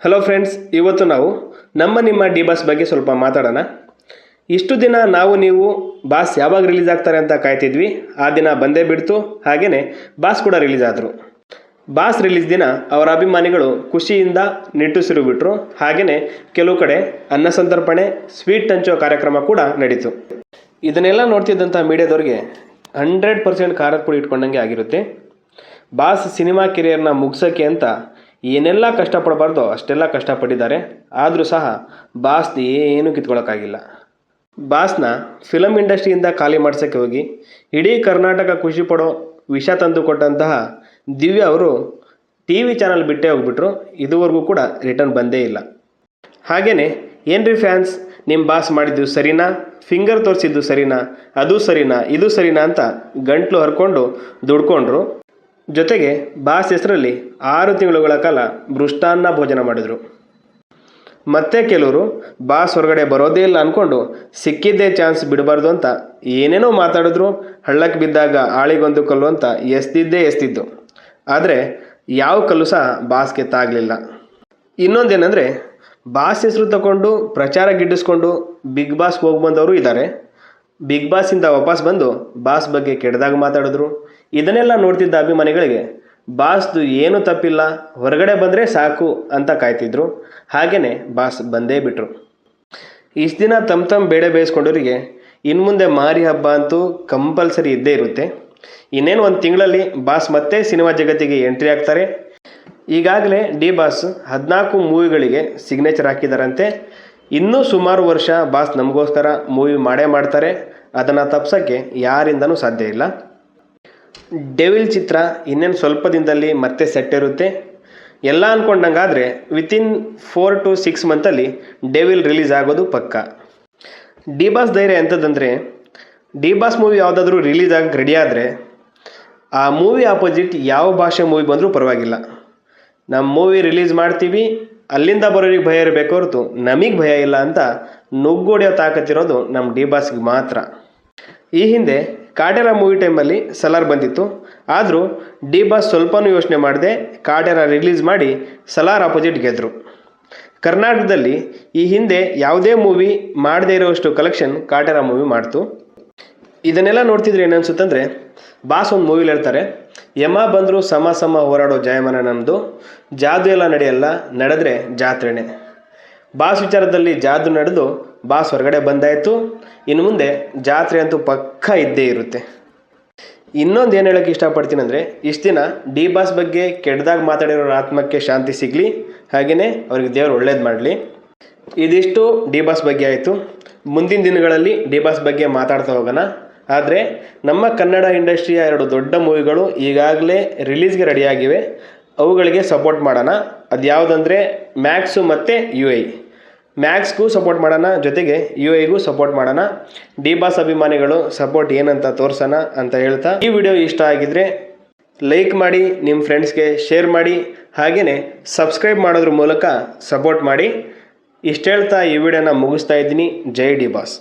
Hello friends, ಇವತ್ತು ನಾವು ನಿಮ್ಮ ಡಿ ಬಾಸ್ ಬಗ್ಗೆ ಸ್ವಲ್ಪ ಮಾತಾಡೋಣ. ಇಷ್ಟು ದಿನ ನೀವು ಬಾಸ್ ಯಾವಾಗ ರಿಲೀಸ್ ಆಗ್ತಾರೆ ಅಂತ ಕಾಯ್ತಿದ್ವಿ. ಆ ದಿನ ಬಂದೇ ಬಿಡ್ತು. ಹಾಗೆಯೇ ಬಾಸ್ ಕೂಡ ರಿಲೀಸ್ ಆದರು. ಬಾಸ್ ರಿಲೀಸ್ ದಿನ ಅವರ ಅಭಿಮಾನಿಗಳು ಖುಷಿಯಿಂದ ನಿಟ್ಟುಸಿರು ಬಿಟ್ಟರು. ಹಾಗೆಯೇ ಕೆಲವು ಕಡೆ ಅನ್ನ ಸಂತರ್ಪಣೆ, ಸ್ವೀಟ್ ಹಂಚೋ ಕಾರ್ಯಕ್ರಮ ಕೂಡ ನಡೀತು. ಇದನ್ನೆಲ್ಲ ನೋಡ್ತಿದ್ದಂಥ ಮೀಡಿಯಾದವ್ರಿಗೆ 100% ಖಾರದ ಪುಡಿ ಇಟ್ಕೊಂಡಂಗೆ ಆಗಿರುತ್ತೆ. ಬಾಸ್ ಸಿನಿಮಾ ಕೆರಿಯರ್ನ ಮುಗಿಸೋಕ್ಕೆ ಅಂತ ಏನೆಲ್ಲ ಕಷ್ಟಪಡಬಾರ್ದೋ ಅಷ್ಟೆಲ್ಲ ಕಷ್ಟಪಟ್ಟಿದ್ದಾರೆ. ಆದರೂ ಸಹ ಬಾಸ್ದು ಏನೂ ಕಿತ್ಕೊಳ್ಳೋಕ್ಕಾಗಿಲ್ಲ. ಬಾಸ್ನ ಫಿಲಮ್ ಇಂಡಸ್ಟ್ರಿಯಿಂದ ಖಾಲಿ ಮಾಡ್ಸೋಕ್ಕೆ ಹೋಗಿ ಇಡೀ ಕರ್ನಾಟಕ ಖುಷಿ ಪಡೋ ವಿಷ ತಂದು ಕೊಟ್ಟಂತಹ ದಿವ್ಯಾ ಅವರು ಟಿ ವಿ ಚಾನಲ್ ಬಿಟ್ಟೇ ಹೋಗ್ಬಿಟ್ರು. ಇದುವರೆಗೂ ಕೂಡ ರಿಟರ್ನ್ ಬಂದೇ ಇಲ್ಲ. ಹಾಗೆಯೇ ಏನ್ರಿ ಫ್ಯಾನ್ಸ್, ನಿಮ್ಮ ಬಾಸ್ ಮಾಡಿದ್ದು ಸರಿನಾ, ಫಿಂಗರ್ ತೋರಿಸಿದ್ದು ಸರಿನಾ, ಅದು ಸರಿನಾ, ಇದು ಸರಿನಾ ಅಂತ ಗಂಟ್ಲು ಹರ್ಕೊಂಡು ದುಡ್ಕೊಂಡ್ರು. ಜೊತೆಗೆ ಬಾಸ್ ಹೆಸರಲ್ಲಿ 6 ತಿಂಗಳುಗಳ ಕಾಲ ಮೃಷ್ಟಾನ್ನ ಭೋಜನ ಮಾಡಿದರು. ಮತ್ತೆ ಕೆಲವರು ಬಾಸ್ ಹೊರಗಡೆ ಬರೋದೇ ಇಲ್ಲ ಅಂದ್ಕೊಂಡು ಸಿಕ್ಕಿದ್ದೇ ಚಾನ್ಸ್ ಬಿಡಬಾರ್ದು ಅಂತ ಏನೇನೋ ಮಾತಾಡಿದ್ರು. ಹಳ್ಳಕ್ಕೆ ಬಿದ್ದಾಗ ಆಳಿಗೊಂದು ಕಲ್ಲು ಅಂತ ಎಸ್ತಿದ್ದು. ಆದರೆ ಯಾವ ಕಲ್ಲು ಸಹ ಬಾಸ್ಗೆ ತಾಗಲಿಲ್ಲ. ಇನ್ನೊಂದೇನೆಂದರೆ, ಬಾಸ್ ಹೆಸರು ತಗೊಂಡು ಪ್ರಚಾರ ಗಿಟ್ಟಿಸ್ಕೊಂಡು ಬಿಗ್ ಬಾಸ್ಗೆ ಹೋಗಿ ಬಂದವರು ಇದ್ದಾರೆ. ಬಿಗ್ ಬಾಸಿಂದ ವಾಪಸ್ ಬಂದು ಬಾಸ್ ಬಗ್ಗೆ ಕೆಟ್ಟದಾಗ ಮಾತಾಡಿದ್ರು. ಇದನ್ನೆಲ್ಲ ನೋಡ್ತಿದ್ದ ಅಭಿಮಾನಿಗಳಿಗೆ ಬಾಸ್ದು ಏನೂ ತಪ್ಪಿಲ್ಲ, ಹೊರಗಡೆ ಬಂದರೆ ಸಾಕು ಅಂತ ಕಾಯ್ತಿದ್ರು. ಹಾಗೆಯೇ ಬಾಸ್ ಬಂದೇ ಬಿಟ್ಟರು. ಇಷ್ಟು ದಿನ ತಮ್ಮ ಬೇಳೆ ಬೇಯಿಸ್ಕೊಂಡವರಿಗೆ ಇನ್ನು ಮುಂದೆ ಮಾರಿ ಹಬ್ಬ ಅಂತೂ ಕಂಪಲ್ಸರಿ ಇದ್ದೇ ಇರುತ್ತೆ. ಇನ್ನೇನು 1 ತಿಂಗಳಲ್ಲಿ ಬಾಸ್ ಮತ್ತೆ ಸಿನಿಮಾ ಜಗತ್ತಿಗೆ ಎಂಟ್ರಿ ಆಗ್ತಾರೆ. ಈಗಾಗಲೇ ಡಿ ಬಾಸ್ 14 ಮೂವಿಗಳಿಗೆ ಸಿಗ್ನೇಚರ್ ಹಾಕಿದಾರಂತೆ. ಇನ್ನೂ ಸುಮಾರು ವರ್ಷ ಬಾಸ್ ನಮಗೋಸ್ಕರ ಮೂವಿ ಮಾಡೇ ಮಾಡ್ತಾರೆ. ಅದನ್ನು ತಪ್ಸೋಕ್ಕೆ ಯಾರಿಂದನೂ ಸಾಧ್ಯ ಇಲ್ಲ. ಡೆವಿಲ್ ಚಿತ್ರ ಇನ್ನೇನು ಸ್ವಲ್ಪ ದಿನದಲ್ಲಿ ಮತ್ತೆ ಸೆಟ್ ಇರುತ್ತೆ. ಎಲ್ಲ ಅಂದ್ಕೊಂಡಂಗಾದರೆ ವಿತಿನ್ 4 to 6 ಮಂತಲ್ಲಿ ಡೆವಿಲ್ ರಿಲೀಸ್ ಆಗೋದು ಪಕ್ಕ. ಡಿ ಬಾಸ್ ಧೈರ್ಯ ಎಂಥದ್ದಂದರೆ, ಡಿ ಬಾಸ್ ಮೂವಿ ಯಾವುದಾದ್ರೂ ರಿಲೀಸ್ ಆಗಕ್ಕೆ ರೆಡಿ ಆದರೆ ಆ ಮೂವಿ ಆಪೋಸಿಟ್ ಯಾವ ಭಾಷೆ ಮೂವಿ ಬಂದರೂ ಪರವಾಗಿಲ್ಲ, ನಮ್ಮ ಮೂವಿ ರಿಲೀಸ್ ಮಾಡ್ತೀವಿ, ಅಲ್ಲಿಂದ ಬರೋರಿಗೆ ಭಯ ಇರಬೇಕು ಹೊರತು ನಮಗೆ ಭಯ ಇಲ್ಲ ಅಂತ ನುಗ್ಗೋಡಿಯೋ ತಾಕತ್ತಿರೋದು ನಮ್ಮ ಡಿ ಬಾಸ್ಗೆ ಮಾತ್ರ. ಈ ಹಿಂದೆ ಕಾಟೇರ ಮೂವಿ ಟೈಮಲ್ಲಿ ಸಲಾರ್ ಬಂದಿತ್ತು. ಆದರೂ ಡಿ ಬಾಸ್ ಸ್ವಲ್ಪನೂ ಯೋಚನೆ ಮಾಡದೆ ಕಾಟೇರ ರಿಲೀಸ್ ಮಾಡಿ ಸಲಾರ್ ಆಪೋಸಿಟ್ ಗೆದ್ದರು. ಕರ್ನಾಟಕದಲ್ಲಿ ಈ ಹಿಂದೆ ಯಾವುದೇ ಮೂವಿ ಮಾಡದೇ ಇರೋಷ್ಟು ಕಲೆಕ್ಷನ್ ಕಾಟೇರ ಮೂವಿ ಮಾಡ್ತು. ಇದನ್ನೆಲ್ಲ ನೋಡ್ತಿದ್ರೆ ಏನನ್ಸುತ್ತಂದರೆ, ಬಾಸ್ ಒಂದು ಮೂವಿಲಿ ಹೇಳ್ತಾರೆ, ಯಮ ಬಂದರೂ ಸಮ ಹೋರಾಡೋ ಜಾಯಮಾನ ನಮ್ಮದು, ಜಾದು ಎಲ್ಲ ನಡೆಯಲ್ಲ, ನಡೆದ್ರೆ ಜಾತ್ರೆನೇ. ಬಾಸ್ ವಿಚಾರದಲ್ಲಿ ಜಾದು ನಡೆದು ಬಾಸ್ ಹೊರಗಡೆ ಬಂದಾಯಿತು. ಇನ್ನು ಮುಂದೆ ಜಾತ್ರೆ ಅಂತೂ ಪಕ್ಕ ಇದ್ದೇ ಇರುತ್ತೆ. ಇನ್ನೊಂದು ಏನು ಹೇಳೋಕ್ಕೆ ಇಷ್ಟಪಡ್ತೀನಿ ಅಂದರೆ, ಇಷ್ಟು ದಿನ ಡಿ ಬಾಸ್ ಬಗ್ಗೆ ಕೆಟ್ಟದಾಗ ಮಾತಾಡಿರೋ ಆತ್ಮಕ್ಕೆ ಶಾಂತಿ ಸಿಗಲಿ, ಹಾಗೆಯೇ ಅವ್ರಿಗೆ ದೇವರು ಒಳ್ಳೇದು ಮಾಡಲಿ. ಇದಿಷ್ಟು ಡಿ ಬಾಸ್ ಬಗ್ಗೆ ಆಯಿತು. ಮುಂದಿನ ದಿನಗಳಲ್ಲಿ ಡಿ ಬಾಸ್ ಬಗ್ಗೆ ಮಾತಾಡ್ತಾ ಹೋಗೋಣ. ಆದರೆ ನಮ್ಮ ಕನ್ನಡ ಇಂಡಸ್ಟ್ರಿಯ 2 ದೊಡ್ಡ ಮೂವಿಗಳು ಈಗಾಗಲೇ ರಿಲೀಸ್ಗೆ ರೆಡಿಯಾಗಿವೆ. ಅವುಗಳಿಗೆ ಸಪೋರ್ಟ್ ಮಾಡೋಣ. ಅದು ಯಾವುದಂದರೆ ಮ್ಯಾಕ್ಸು ಮತ್ತು UI. ಮ್ಯಾಕ್ಸ್ಗೂ ಸಪೋರ್ಟ್ ಮಾಡೋಣ, ಜೊತೆಗೆ UIಗೂ ಸಪೋರ್ಟ್ ಮಾಡೋಣ. ಡಿ ಬಾಸ್ ಅಭಿಮಾನಿಗಳು ಸಪೋರ್ಟ್ ಏನಂತ ತೋರಿಸೋಣ ಅಂತ ಹೇಳ್ತಾ, ಈ ವಿಡಿಯೋ ಇಷ್ಟ ಆಗಿದ್ರೆ ಲೈಕ್ ಮಾಡಿ, ನಿಮ್ಮ ಫ್ರೆಂಡ್ಸ್ಗೆ ಶೇರ್ ಮಾಡಿ, ಹಾಗೆಯೇ ಸಬ್ಸ್ಕ್ರೈಬ್ ಮಾಡೋದ್ರ ಮೂಲಕ ಸಪೋರ್ಟ್ ಮಾಡಿ. ಇಷ್ಟು ಹೇಳ್ತಾ ಈ ವಿಡಿಯೋನ ಮುಗಿಸ್ತಾ ಇದ್ದೀನಿ. ಜೈ ಡಿ ಬಾಸ್.